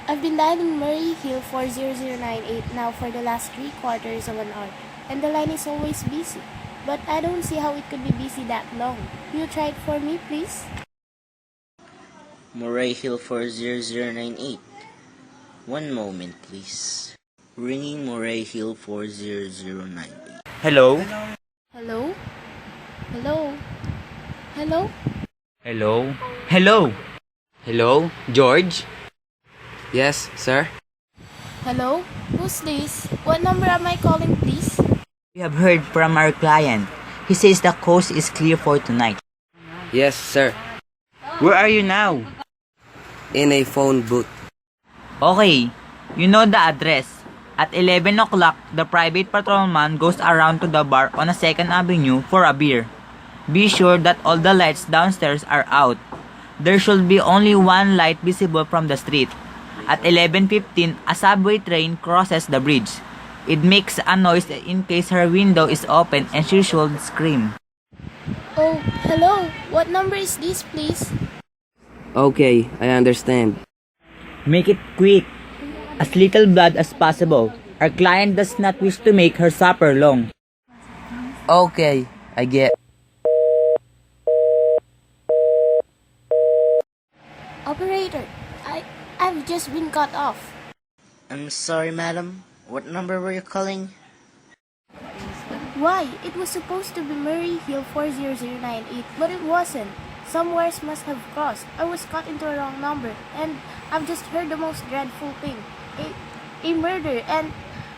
I've been dialing Murray Hill 40098 now for the last 3/4 of an hour, and the line is always busy. But I don't see how it could be busy that long. Will you try it for me, please? Murray Hill 40098. One moment, please. Ringing Murray Hill 40098. Hello? Hello? Hello? Hello? Hello? Hello? Hello? George? Yes, sir? Hello? Who's this? What number am I calling, please? We have heard from our client. He says the coast is clear for tonight. Yes, sir. Where are you now? In a phone booth. Okay, you know the address. At 11 o'clock, the private patrolman goes around to the bar on a 2nd Avenue for a beer. Be sure that all the lights downstairs are out. There should be only one light visible from the street. At 11:15, a subway train crosses the bridge. It makes a noise in case her window is open and she should scream. Oh, hello. What number is this, please? Okay, I understand. Make it quick. As little blood as possible. Our client does not wish to make her supper long. Okay, I get. Operator, I've just been cut off. I'm sorry, madam. What number were you calling? Why? It was supposed to be Murray Hill 40098, but it wasn't. Some wires must have crossed. I was caught into a wrong number, and I've just heard the most dreadful thing. A murder, and...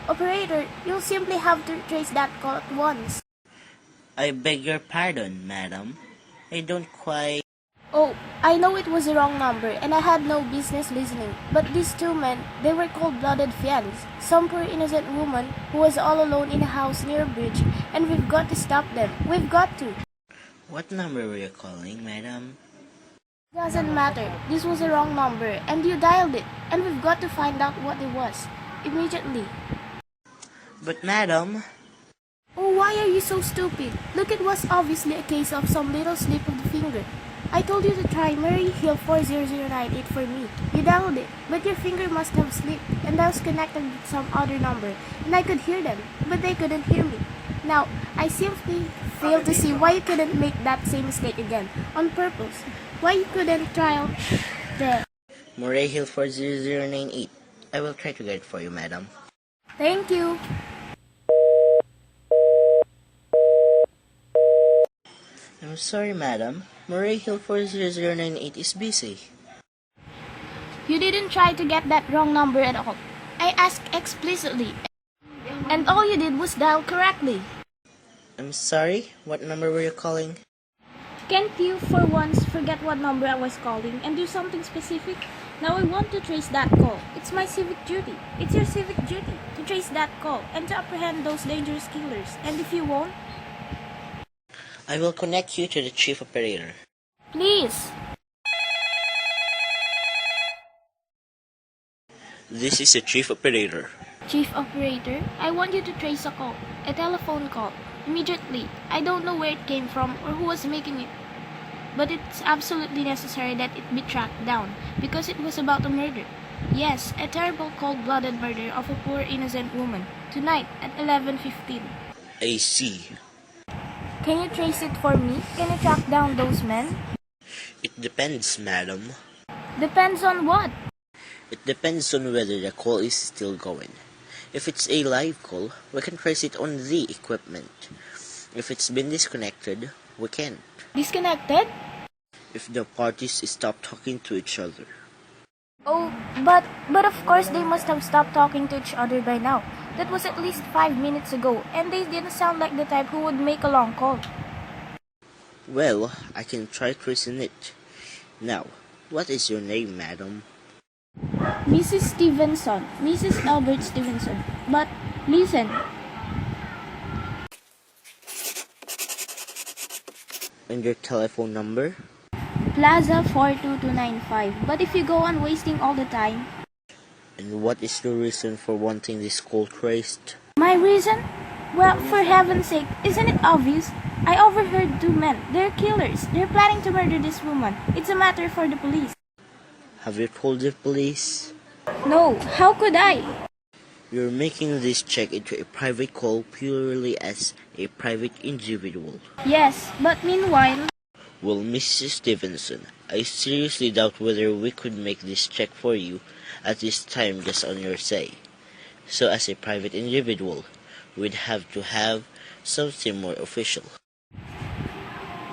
Operator, you'll simply have to trace that call at once. I beg your pardon, madam. I don't quite... Oh, I know it was the wrong number, and I had no business listening. But these two men, they were cold-blooded fiends. Some poor innocent woman who was all alone in a house near a bridge, and we've got to stop them. We've got to. What number were you calling, madam? Doesn't matter. This was the wrong number, and you dialed it, and we've got to find out what it was. Immediately. But madam... Oh, why are you so stupid? Look, it was obviously a case of some little slip of the finger. I told you to try Murray Hill 40098 for me. You dialed it, but your finger must have slipped, and I was connected with some other number, and I could hear them, but they couldn't hear me. Now, I simply fail to see why you couldn't make that same mistake again, on purpose. Why you couldn't trial the... Murray Hill 40098. I will try to get it for you, madam. Thank you. I'm sorry, madam. Murray Hill 40098 is busy. You didn't try to get that wrong number at all. I asked explicitly, and all you did was dial correctly. I'm sorry? What number were you calling? Can't you, for once, forget what number I was calling and do something specific? Now I want to trace that call. It's my civic duty. It's your civic duty to trace that call and to apprehend those dangerous killers. And if you won't, I will connect you to the chief operator. please. This is the chief operator. Chief operator, I want you to trace a call, a telephone call, immediately. I don't know where it came from or who was making it. But it's absolutely necessary that it be tracked down, because it was about a murder. Yes, a terrible cold-blooded murder of a poor innocent woman, tonight at 11:15. I see. Can you trace it for me? Can you track down those men? It depends, madam. Depends on what? It depends on whether the call is still going. If it's a live call, we can trace it on the equipment. If it's been disconnected, we can't. Disconnected? If the parties stop talking to each other. Oh, but of course they must have stopped talking to each other by now. That was at least 5 minutes ago, and they didn't sound like the type who would make a long call. Well, I can try tracing it. Now, what is your name, madam? Mrs. Stevenson, Mrs. Albert Stevenson. But listen, And your telephone number? Plaza 42295. But if you go on wasting all the time, And what is your reason for wanting this call traced? my reason? Well, for heaven's sake, isn't it obvious? I overheard two men. They're killers. They're planning to murder this woman. It's a matter for the police. Have you told the police? No, how could I? You're making this check into a private call purely as a private individual. Yes, but meanwhile, Well, Mrs. Stevenson, I seriously doubt whether we could make this check for you at this time just on your say. So as a private individual, we'd have to have something more official.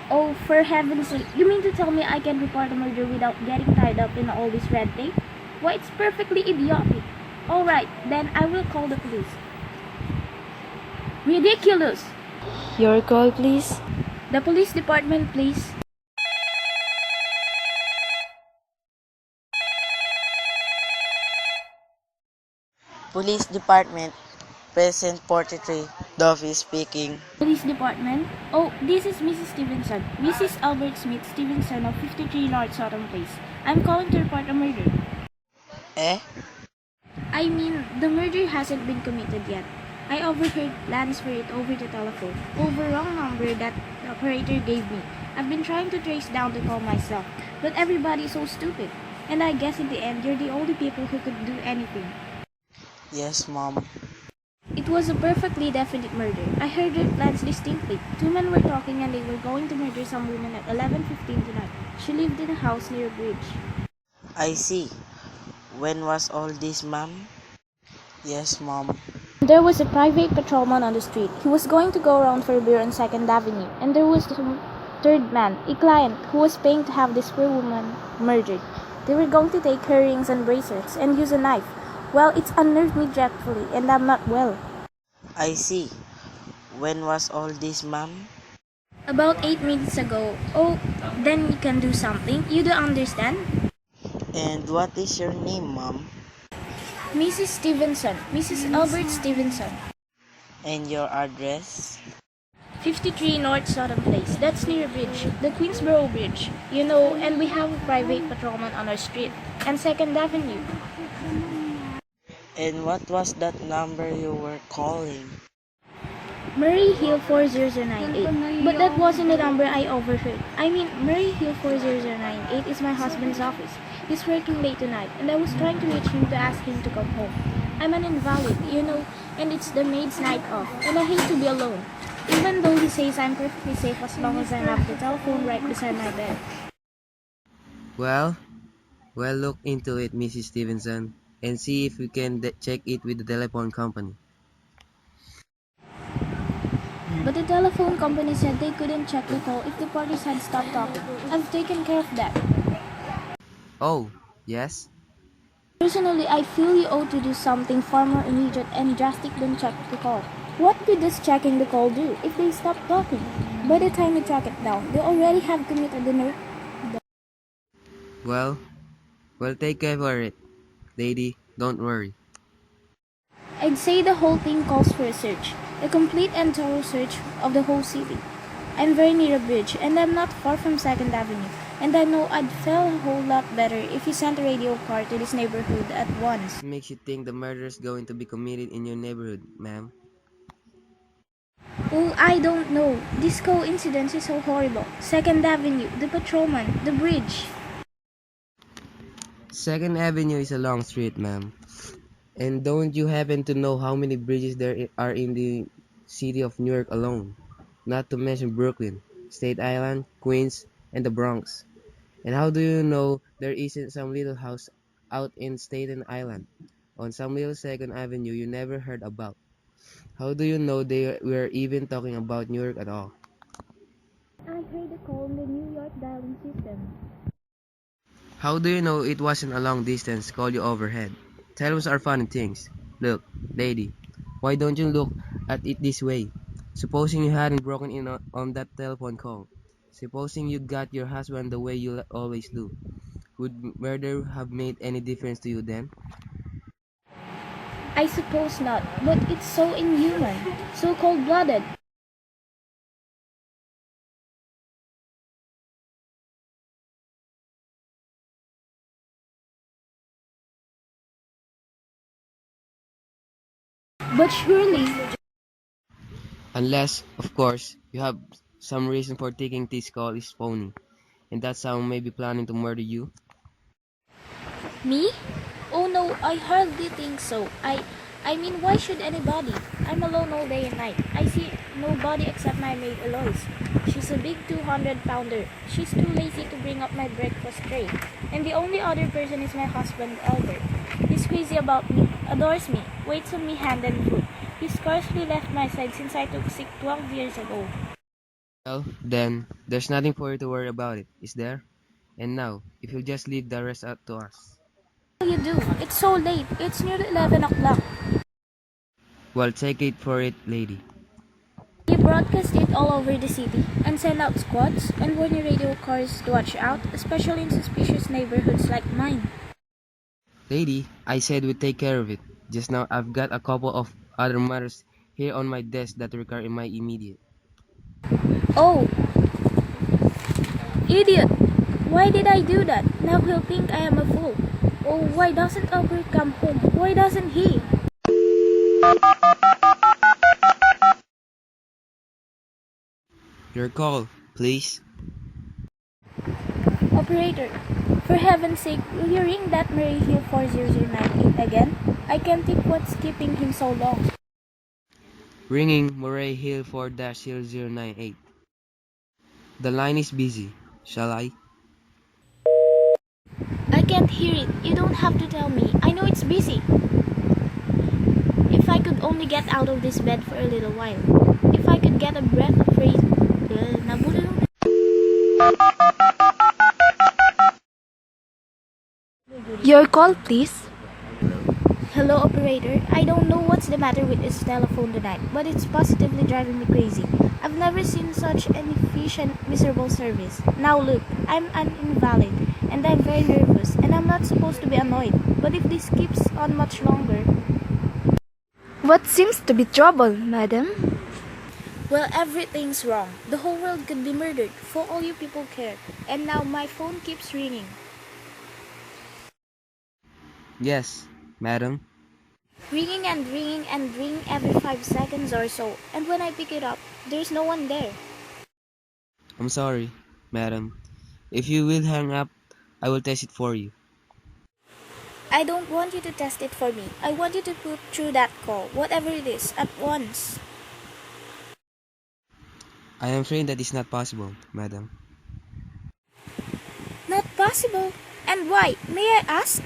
oh, for heaven's sake, you mean to tell me I can report a murder without getting tied up in all this red tape? Why, it's perfectly idiotic. Alright, then I will call the police. Ridiculous! Your call, please. The police department, please. Police Department, Present 43, Duffy speaking. Police department. Oh, this is Mrs. Stevenson. Mrs. Albert Smith Stevenson of 53 North Southern Place. I'm calling to report a murder. Eh? I mean, the murder hasn't been committed yet. I overheard plans for it over the telephone, over wrong number that the operator gave me. I've been trying to trace down the call myself, but everybody's so stupid. And I guess in the end, you're the only people who could do anything. Yes, Mom. It was a perfectly definite murder. I heard their plans distinctly. Two men were talking and they were going to murder some woman at 11:15 tonight. She lived in a house near a bridge. I see. When was all this, Ma'am? Yes, Mom. There was a private patrolman on the street. He was going to go around for a beer on 2nd Avenue, and there was the third man, a client, who was paying to have this poor woman murdered. They were going to take her rings and bracelets and use a knife. Well, it's unnerved me dreadfully, and I'm not well. I see. When was all this, Ma'am? About 8 minutes ago. Oh, then you can do something. You do understand? And what is your name, Mom? Mrs. Stevenson. Mrs. Albert Stevenson. And your address? 53 North Southern Place. That's near a bridge. The Queensboro Bridge. You know, and we have a private patrolman on our street. And 2nd Avenue. And what was that number you were calling? Murray Hill 40098. But that wasn't the number I overheard. I mean, Murray Hill 40098 is my husband's office. He's working late tonight, and I was trying to reach him to ask him to come home. I'm an invalid, you know, and it's the maid's night off, and I hate to be alone. Even though he says I'm perfectly safe as long as I have the telephone right beside my bed. Well, look into it, Mrs. Stevenson, and see if we can check it with the telephone company. But the telephone company said they couldn't check the call if the parties had stopped talking. I've taken care of that. Oh, yes? Personally, I feel you ought to do something far more immediate and drastic than check the call. What could this checking the call do if they stop talking? By the time you track it down, they already have committed the murder. Well, take care for it, lady. Don't worry. I'd say the whole thing calls for a search. A complete and thorough search of the whole city. I'm very near a bridge, and I'm not far from 2nd Avenue. And I know I'd feel a whole lot better if you sent a radio car to this neighborhood at once. What makes you think the murder is going to be committed in your neighborhood, ma'am? Oh, I don't know. This coincidence is so horrible. 2nd Avenue, the patrolman, the bridge. 2nd Avenue is a long street, ma'am. And don't you happen to know how many bridges there are in the city of New York alone? Not to mention Brooklyn, Staten Island, Queens, and the Bronx. And how do you know there isn't some little house out in Staten Island on some little 2nd Avenue you never heard about? How do you know they were even talking about New York at all? I heard the call in the New York dialing system. How do you know it wasn't a long distance call you overhead? Telephones are funny things. Look, lady, why don't you look at it this way? Supposing you hadn't broken in on that telephone call. Supposing you got your husband the way you always do. Would murder have made any difference to you then? I suppose not, but it's so inhuman, so cold-blooded. But surely, Unless, of course, you have some reason for thinking this call is phony, and that someone may be planning to murder you. Me? Oh no, I hardly think so. I mean, why should anybody? I'm alone all day and night. I see nobody except my maid Eloise. She's a big 200-pounder. She's too lazy to bring up my breakfast tray. And the only other person is my husband Albert. He's crazy about me, adores me, waits on me hand and foot. He's scarcely left my side since I took sick 12 years ago. Well, then, there's nothing for you to worry about it, is there? And now, if you'll just leave the rest up to us. What will you do? It's so late. It's nearly 11 o'clock. Well, take it for it, lady. You broadcast it all over the city and send out squads and warn your radio cars to watch out, especially in suspicious neighborhoods like mine. Lady, I said we'd take care of it. Just now, I've got a couple of other matters here on my desk that require my immediate. Oh, idiot! Why did I do that? Now he'll think I am a fool. Oh, why doesn't Albert come home? Why doesn't he? Your call, please. Operator, for heaven's sake, will you ring that Murray Hill 40098 again? I can't think what's keeping him so long. Ringing Murray Hill 4-0098. The line is busy. Shall I? I can't hear it. You don't have to tell me. I know it's busy. If I could only get out of this bed for a little while. If I could get a breath of fresh... nabulong... Your call, please. Hello, operator. I don't know what's the matter with this telephone tonight, but it's positively driving me crazy. I've never seen such an efficient, miserable service. Now look, I'm an invalid, and I'm very nervous, and I'm not supposed to be annoyed. But if this keeps on much longer... What seems to be trouble, madam? Well, everything's wrong. The whole world could be murdered, for all you people care. And now my phone keeps ringing. Yes, madam. Ringing and ringing and ringing every 5 seconds or so. And when I pick it up, there's no one there. I'm sorry, madam. If you will hang up, I will test it for you. I don't want you to test it for me. I want you to put through that call, whatever it is, at once. I am afraid that is not possible, madam. Not possible. And why? May I ask?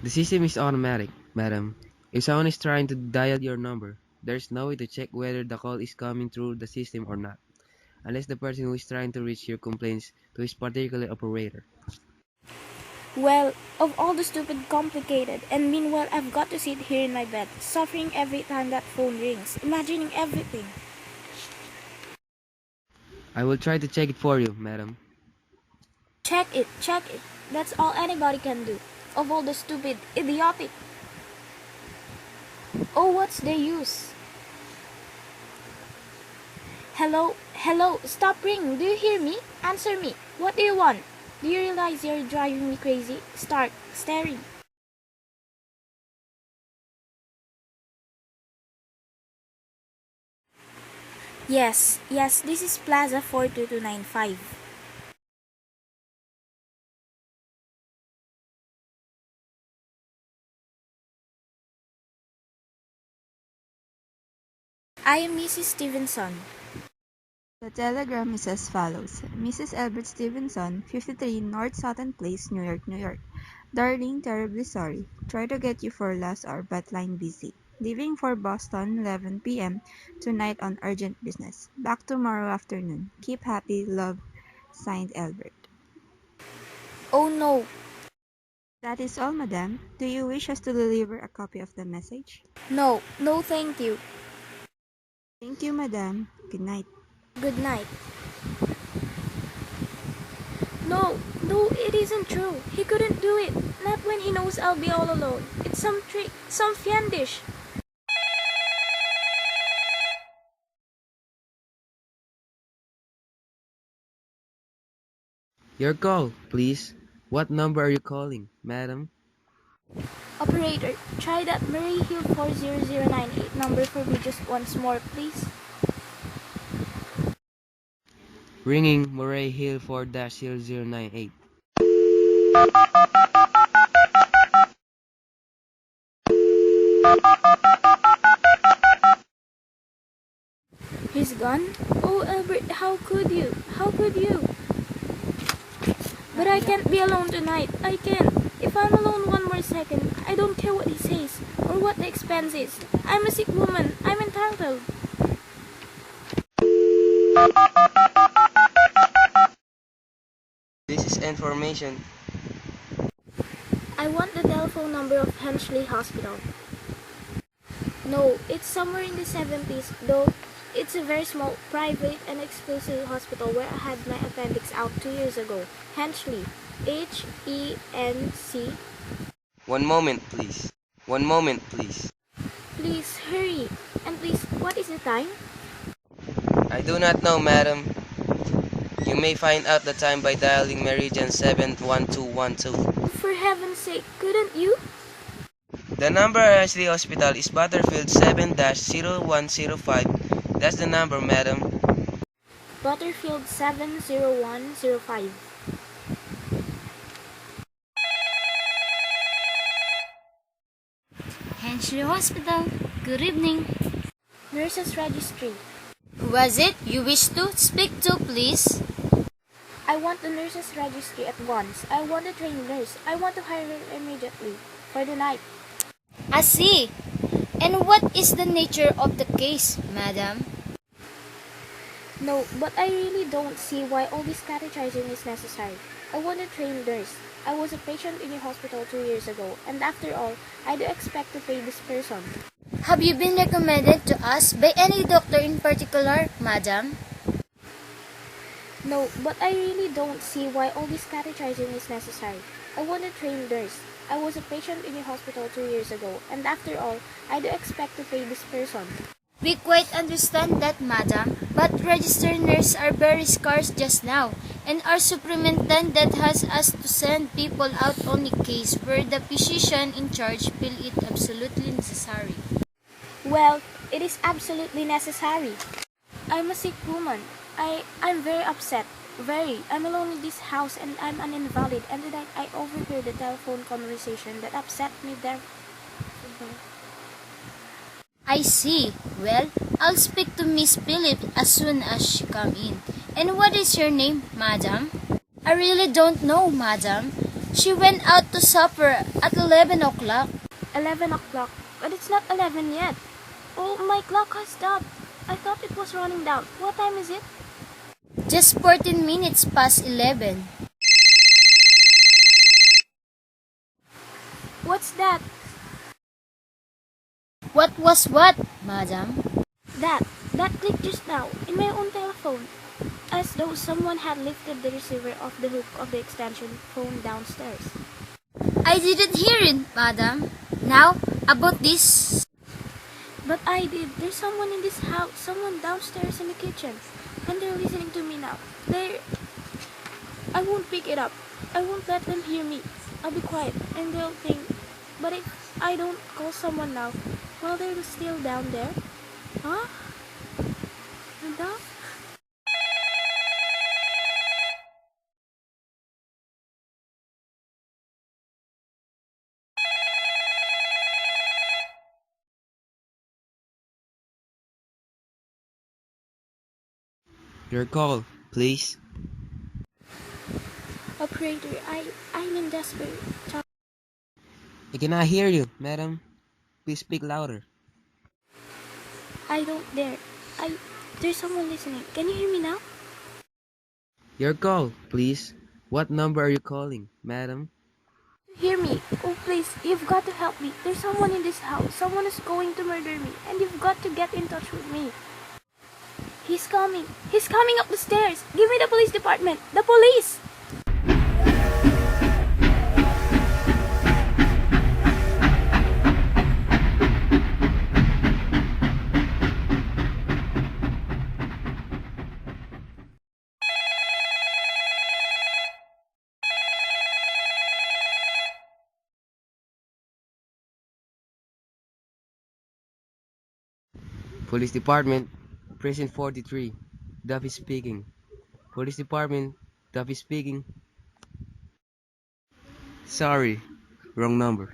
The system is automatic, madam. If someone is trying to dial your number, there's no way to check whether the call is coming through the system or not, unless the person who is trying to reach you complains to his particular operator. Well, of all the stupid, complicated, and meanwhile I've got to sit here in my bed, suffering every time that phone rings, imagining everything. I will try to check it for you, madam. Check it, check it. That's all anybody can do. Of all the stupid, idiotic. Oh, what's the use? Hello, hello, stop ringing. Do you hear me? Answer me. What do you want? Do you realize you're driving me crazy? Start staring. Yes, yes, this is Plaza 42295. I am Mrs. Stevenson. The telegram is as follows. Mrs. Albert Stevenson, 53 North Sutton Place, New York, New York. Darling, terribly sorry. Try to get you for last hour but line busy. Leaving for Boston 11 p.m. tonight on urgent business. Back tomorrow afternoon. Keep happy. Love. Signed, Albert. Oh no. That is all, madam. Do you wish us to deliver a copy of the message? No, no thank you. Thank you, madam. Good night. Good night. No, no, it isn't true. He couldn't do it. Not when he knows I'll be all alone. It's some trick, some fiendish. Your call, please. What number are you calling, madam? Operator, try that Murray Hill 40098 number for me just once more, please. Ringing Murray Hill 4-0098. He's gone? Oh, Albert, how could you? How could you? But I can't be alone tonight. I can't. If I'm alone one more second, I don't care what he says or what the expense is. I'm a sick woman. I'm entitled. This is information. I want the telephone number of Henchley Hospital. No, it's somewhere in the 70s, though it's a very small, private, and exclusive hospital where I had my appendix out 2 years ago. Henchley. H-E-N-C. One moment, please. One moment, please. Please, hurry. And please, what is the time? I do not know, madam. You may find out the time by dialing Meridian 71212. For heaven's sake, couldn't you? The number at Ashley Hospital is Butterfield 7-0105. That's the number, madam. Butterfield 70105. Henchley Hospital. Good evening. Nurses Registry. Who was it you wish to speak to, please? I want the nurses registry at once. I want a trained nurse. I want to hire her immediately. For the night. I see. And what is the nature of the case, madam? No, but I really don't see why all this catechizing is necessary. I want a trained nurse. I was a patient in your hospital 2 years ago, and after all, I do expect to pay this person. Have you been recommended to us by any doctor in particular, madam? No, but I really don't see why all this catechizing is necessary. I want a trained nurse. I was a patient in your hospital 2 years ago, and after all, I do expect to pay this person. We quite understand that, madam, but registered nurses are very scarce just now, and our superintendent has us to send people out on a case where the physician in charge feel it absolutely necessary. Well, it is absolutely necessary. I'm a sick woman. I'm very upset. Very. I'm alone in this house and I'm an invalid, and tonight I overheard a telephone conversation that upset me there. I see. Well, I'll speak to Miss Phillips as soon as she come in. And what is your name, madam? I really don't know, madam. She went out to supper at 11 o'clock. 11 o'clock? But it's not 11 yet. Oh, my clock has stopped. I thought it was running down. What time is it? Just 14 minutes past 11. What's that? What was what, madam? That clicked just now in my own telephone. As though someone had lifted the receiver off the hook of the extension phone downstairs. I didn't hear it, madam. Now, about this. But I did. There's someone in this house, someone downstairs in the kitchen. And they're listening to me now. I won't pick it up. I won't let them hear me. I'll be quiet and they'll think. But if I don't call someone now, while they're still down there? Huh? Madam? Your call, please. Operator, I'm in desperate. I cannot hear you, madam. Please speak louder. I don't dare. There's someone listening. Can you hear me now? Your call, please. What number are you calling, madam? Hear me. Oh, please, you've got to help me. There's someone in this house. Someone is going to murder me, and you've got to get in touch with me. He's coming. He's coming up the stairs. Give me the police department. The police! Police Department, Precinct 43. Duffy speaking. Police Department, Duffy speaking. Sorry, wrong number.